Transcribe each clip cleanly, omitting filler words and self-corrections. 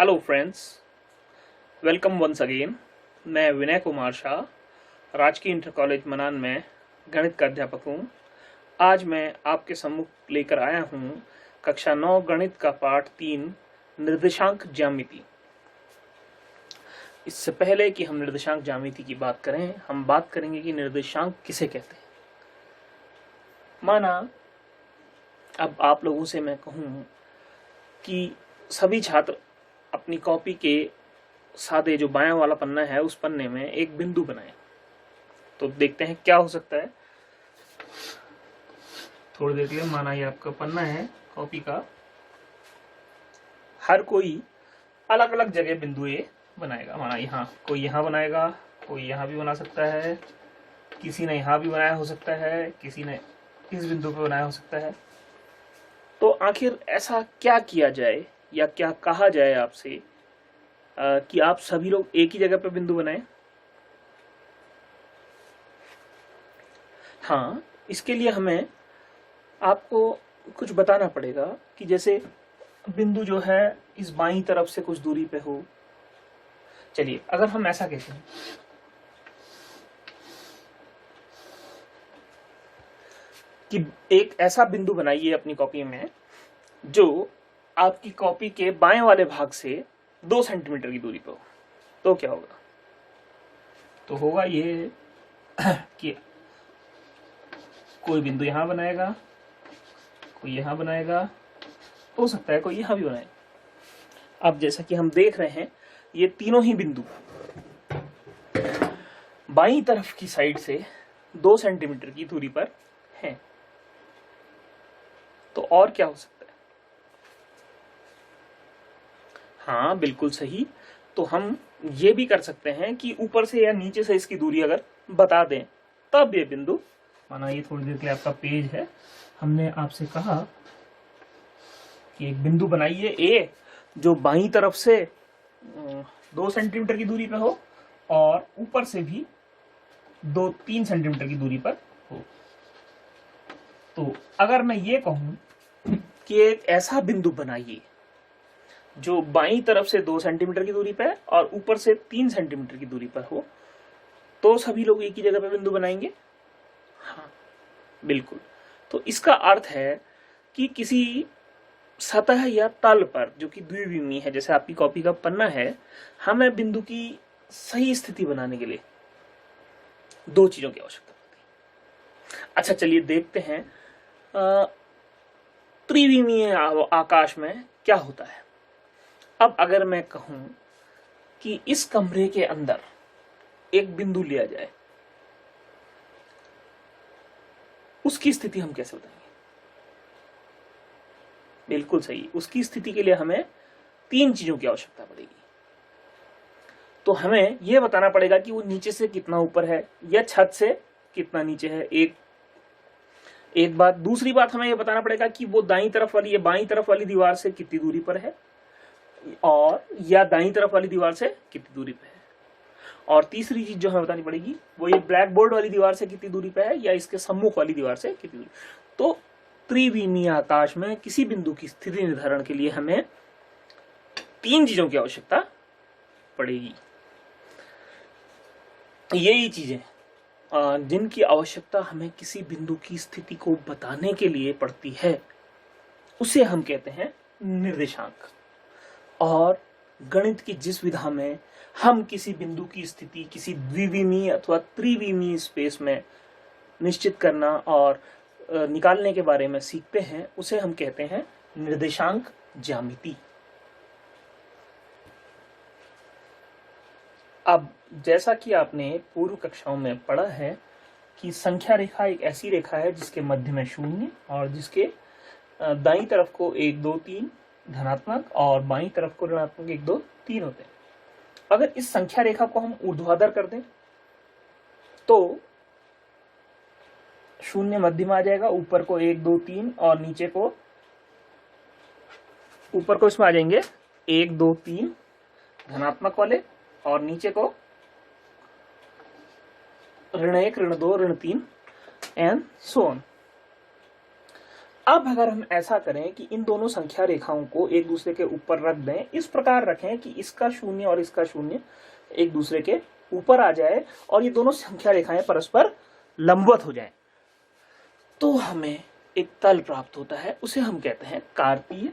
Hello friends, welcome once again. मैं विनय कुमार शाह, राजकीय inter college मनान में गणित का अध्यापक हूँ। आज मैं आपके सम्मुख लेकर आया हूँ कक्षा 9 गणित का पाठ 3 निर्देशांक ज्यामिति। इससे पहले कि हम निर्देशांक ज्यामिति की बात करें, हम बात करेंगे कि निर्देशांक किसे कहते हैं। माना अब आप लोगों से मैं कहूँ कि सभी छात्र अपनी कॉपी के सादे जो बायां वाला पन्ना है उस पन्ने में एक बिंदु बनाएं, तो देखते हैं क्या हो सकता है। थोड़ी देर के लिए माना ये आपका पन्ना है कॉपी का, हर कोई अलग अलग जगह बिंदु ए बनाएगा। माना यहाँ कोई यहाँ बनाएगा, कोई यहाँ भी बना सकता है, किसी ने यहाँ भी बनाया हो सकता है, किसी ने इस बिंदु पे बनाया हो सकता है। तो आखिर ऐसा क्या किया जाए या क्या कहा जाए आपसे कि आप सभी लोग एक ही जगह पर बिंदु बनाएं। हाँ, इसके लिए हमें आपको कुछ बताना पड़ेगा कि जैसे बिंदु जो है इस बाईं तरफ से कुछ दूरी पे हो। चलिए, अगर हम ऐसा कहते हैं कि एक ऐसा बिंदु बनाइए अपनी कॉपी में जो आपकी कॉपी के बाएं वाले भाग से 2 सेंटीमीटर की दूरी पे हो, तो क्या होगा? तो होगा ये कि कोई बिंदु यहां बनाएगा, कोई यहां बनाएगा, हो सकता है कोई यहां भी बनाएगा। अब जैसा कि हम देख रहे हैं, ये तीनों ही बिंदु बाईं तरफ की साइड से 2 सेंटीमीटर की दूरी पर हैं। तो और क्या हो सकता है? हाँ, बिल्कुल सही। तो हम ये भी कर सकते हैं कि ऊपर से या नीचे से इसकी दूरी अगर बता दें, तब ये बिंदु, माना ये थोड़ी देर के लिए आपका पेज है, हमने आपसे कहा कि एक बिंदु बनाइए ए जो बाईं तरफ से 2 सेंटीमीटर की दूरी पे हो और ऊपर से भी 2-3 सेंटीमीटर की दूरी पर हो। तो अगर मैं ये कहूं कि एक ऐसा बिंदु बनाइए जो बाईं तरफ से 2 सेंटीमीटर की दूरी पे है और ऊपर से 3 सेंटीमीटर की दूरी पर हो, तो सभी लोग एक ही जगह पे बिंदु बनाएंगे। हाँ, बिल्कुल। तो इसका अर्थ है कि किसी सतह या तल पर जो कि द्विविमीय है, जैसे आपकी कॉपी का पन्ना है, हमें बिंदु की सही स्थिति बनाने के लिए 2 चीजों की आवश्यकता पड़ती है। अच्छा, चलिए देखते हैं त्रिविमीय आकाश में क्या होता है। अब अगर मैं कहूं कि इस कमरे के अंदर एक बिंदु लिया जाए, उसकी स्थिति हम कैसे बताएंगे? बिल्कुल सही, उसकी स्थिति के लिए हमें 3 चीजों की आवश्यकता पड़ेगी। तो हमें यह बताना पड़ेगा कि वो नीचे से कितना ऊपर है या छत से कितना नीचे है, एक बात। दूसरी बात, हमें यह बताना पड़ेगा कि वो दाईं तरफ वाली या बाईं तरफ वाली दीवार से कितनी दूरी पर है, और या दाईं तरफ वाली दीवार से कितनी दूरी पे है। और तीसरी चीज जो हमें बतानी पड़ेगी वो ये ब्लैक बोर्ड वाली दीवार से कितनी दूरी पे है या इसके सम्मुख वाली दीवार से कितनी दूरी। तो त्रिविमीय आकाश में किसी बिंदु की स्थिति निर्धारण के लिए हमें 3 चीजों की आवश्यकता पड़ेगी। यही चीजें जिनकी आवश्यकता हमें किसी बिंदु की स्थिति को बताने के लिए पड़ती है, उसे हम कहते हैं निर्देशांक। और गणित की जिस विधा में हम किसी बिंदु की स्थिति किसी द्विविमीय अथवा त्रिविमीय स्पेस में निश्चित करना और निकालने के बारे में सीखते हैं, उसे हम कहते हैं निर्देशांक ज्यामिति। अब जैसा कि आपने पूर्व कक्षाओं में पढ़ा है कि संख्या रेखा एक ऐसी रेखा है जिसके मध्य में 0 और जिसके दाईं तरफ को 1 2 3 धनात्मक और बाईं तरफ को ऋणात्मक 1 2 3 होते हैं। अगर इस संख्या रेखा को हम ऊर्ध्वाधर कर दें तो 0 मध्य में आ जाएगा, ऊपर को 1 2 3 और नीचे को, ऊपर को इसमें आ जाएंगे 1 2 3 धनात्मक वाले और नीचे को ऋण 1 ऋण 2 ऋण 3 एंड सो ऑन। अब अगर हम ऐसा करें कि इन दोनों संख्या रेखाओं को एक दूसरे के ऊपर रख दें, इस प्रकार रखें कि इसका शून्य और इसका शून्य एक दूसरे के ऊपर आ जाए और ये दोनों संख्या रेखाएं परस्पर लंबवत हो जाएं, तो हमें एक तल प्राप्त होता है, उसे हम कहते हैं कार्तीय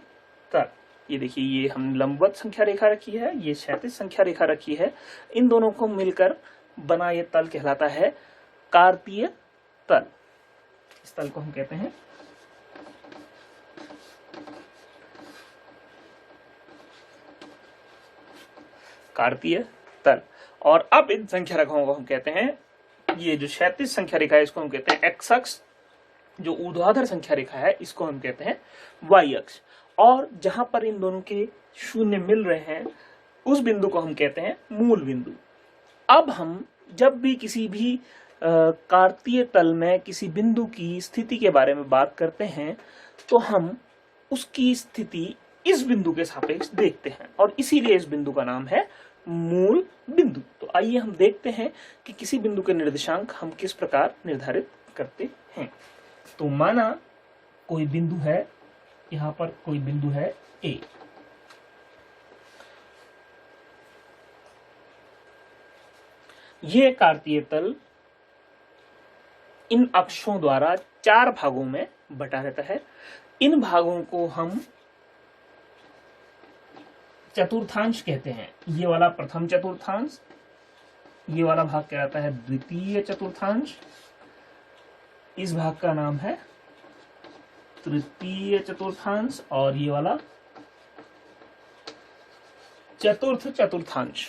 तल। ये देखिए, ये हम लंबवत संख्या रेखा रखी है, ये क्षैतिज संख्या रेखा रखी है, इन दोनों को मिलकर बना ये तल कहलाता है कार्तीय तल। इस तल को हम कहते हैं कार्तीय तल। और अब इन संख्या रेखाओं को हम कहते हैं, ये जो क्षैतिज संख्या रेखा है इसको हम कहते हैं एक्स अक्ष, जो ऊर्ध्वाधर संख्या रेखा है इसको हम कहते हैं वाई अक्ष, और जहां पर इन दोनों के शून्य मिल रहे हैं उस बिंदु को हम कहते हैं मूल बिंदु। अब हम जब भी किसी भी कार्तीय तल में किसी बिंदु की स्थिति के बारे में बात करते हैं तो हम उसकी स्थिति इस बिंदु के सापेक्ष देखते हैं, और इसीलिए इस बिंदु का नाम है मूल बिंदु। तो आइए हम देखते हैं कि किसी बिंदु के निर्देशांक हम किस प्रकार निर्धारित करते हैं। तो माना कोई बिंदु है, यहां पर कोई बिंदु है ए, ये कार्तीय तल इन अक्षों द्वारा 4 भागों में बटा रहता है। इन भागों को हम चतुर्थांश कहते हैं। ये वाला प्रथम चतुर्थांश, ये वाला भाग कहलाता है द्वितीय चतुर्थांश, इस भाग का नाम है तृतीय चतुर्थांश, और ये वाला चतुर्थ चतुर्थांश।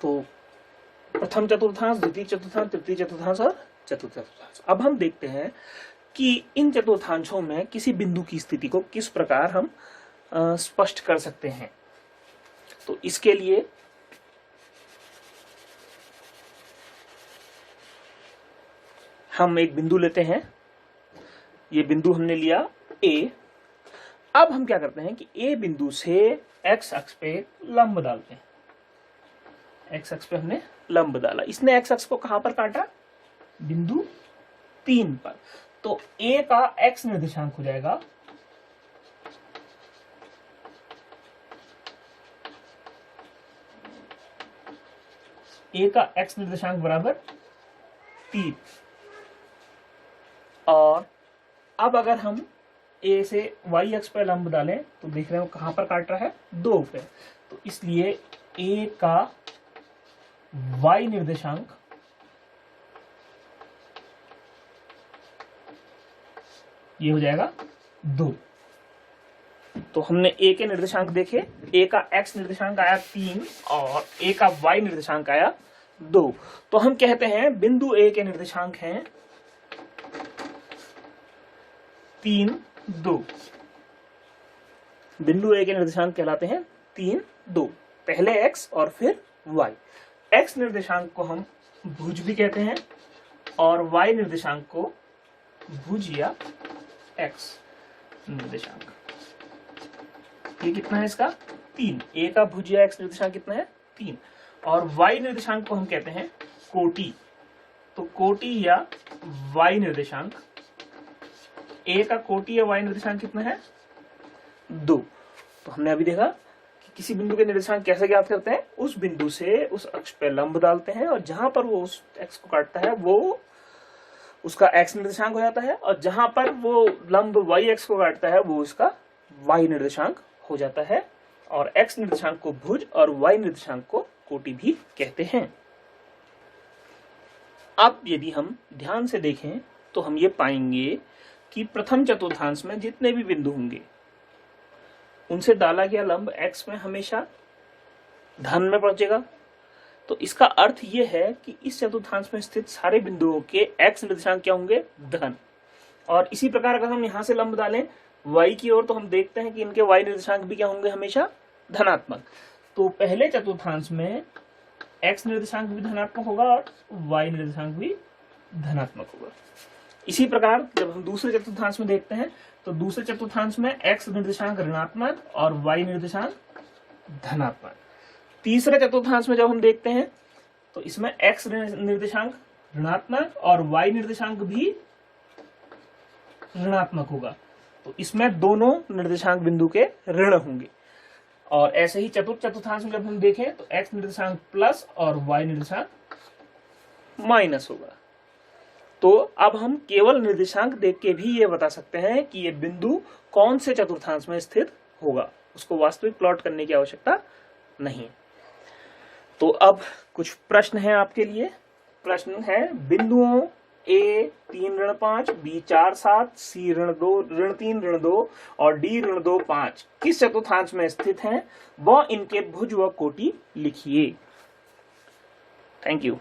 तो प्रथम चतुर्थांश, द्वितीय चतुर्थांश, तृतीय चतुर्थांश और चतुर्थ चतुर्थांश। अब हम देखते हैं कि इन चतुर्थांशों में किसी बिंदु की स्थिति को किस प्रकार हम स्पष्ट कर सकते हैं। तो इसके लिए हम एक बिंदु लेते हैं, ये बिंदु हमने लिया ए। अब हम क्या करते हैं कि ए बिंदु से एक्स अक्ष पे लंब डालते हैं। एक्स अक्ष पे हमने लंब डाला, इसने एक्स अक्ष को कहां पर काटा? बिंदु 3 पर। तो ए का एक्स निर्देशांक हो जाएगा ए का एक्स निर्देशांक बराबर 3। और अब अगर हम ए से वाई अक्ष पर लंब डालें तो देख रहे हो कहां पर काट रहा है? 2 पे। तो इसलिए ए का वाई निर्देशांक ये हो जाएगा 2। तो हमने ए के निर्देशांक देखे, ए का एक्स निर्देशांक आया 3 और ए का वाई निर्देशांक आया 2। तो हम कहते हैं बिंदु ए के निर्देशांक हैं 3, 2। बिंदु ए के निर्देशांक कहलाते हैं 3, 2। पहले एक्स और फिर वाई। एक्स निर्देशांक को हम भुज भी कहते हैं और वाई निर्देशांक को भुज या एक्स निर्देशांक। ये कितना है इसका? 3। ए का भुज या एक्स निर्देशांक कितना है? 3। और वाई निर्देशांक को हम कहते हैं कोटि। तो कोटि या वाई निर्देशांक, ए का कोटि या वाई निर्देशांक कितना है? 2। तो हमने अभी देखा कि किसी बिंदु के निर्देशांक कैसे ज्ञात करते हैं? उस बिंदु से उस अक्ष पे लंब डालते हैं और जहां पर वो उस एक्स को काटता है वो उसका एक्स निर्देशांक हो जाता है, और जहां पर वो लंब वाई एक्स को काटता है वो उसका वाई निर्देशांक हो जाता है। और एक्स निर्देशांक को भुज और वाई निर्देशांक को कोटि भी कहते हैं। अब यदि हम ध्यान से देखें तो हम ये पाएंगे कि प्रथम चतुर्थांश में जितने भी बिंदु होंगे उनसे डाला गया लंब एक्स में हमेशा धन में पहुंचेगा। तो इसका अर्थ यह है कि इस चतुर्थांश में स्थित सारे बिंदुओं के एक्स निर्देशांक क्या होंगे? धन। और इसी प्रकार अगर हम यहां से लंब डालें वाई की ओर तो हम देखते हैं कि इनके वाई निर्देशांक भी क्या होंगे? हमेशा धनात्मक। तो पहले चतुर्थांश में एक्स निर्देशांक भी धनात्मक होगा और वाई निर्देशांक भी धनात्मक होगा। इसी प्रकार जब हम दूसरे चतुर्थांश में देखते हैं तो दूसरे चतुर्थांश में x निर्देशांक ऋणात्मक और y निर्देशांक धनात्मक। तीसरे चतुर्थांश में जब हम देखते हैं तो इसमें x निर्देशांक ऋणात्मक और y निर्देशांक भी ऋणात्मक होगा, तो इसमें दोनों निर्देशांक बिंदु के ऋण होंगे। और ऐसे ही चतुर्थांश में जब हम देखें तो x निर्देशांक प्लस और y निर्देशांक माइनस होगा। तो अब हम केवल निर्देशांक देख के भी ये बता सकते हैं कि ये बिंदु कौन से चतुर्थांश में स्थित होगा, उसको वास्तविक प्लॉट करने की आवश्यकता नहीं। तो अब कुछ प्रश्न है आपके लिए। प्रश्न है बिंदुओं A 3 ऋण 5, B 4 7, C ऋण 3 ऋण 2 और D ऋण 2 5 किस चतुर्थांश में स्थित हैं, व इनके भुज व कोटि लिखिए। Thank you.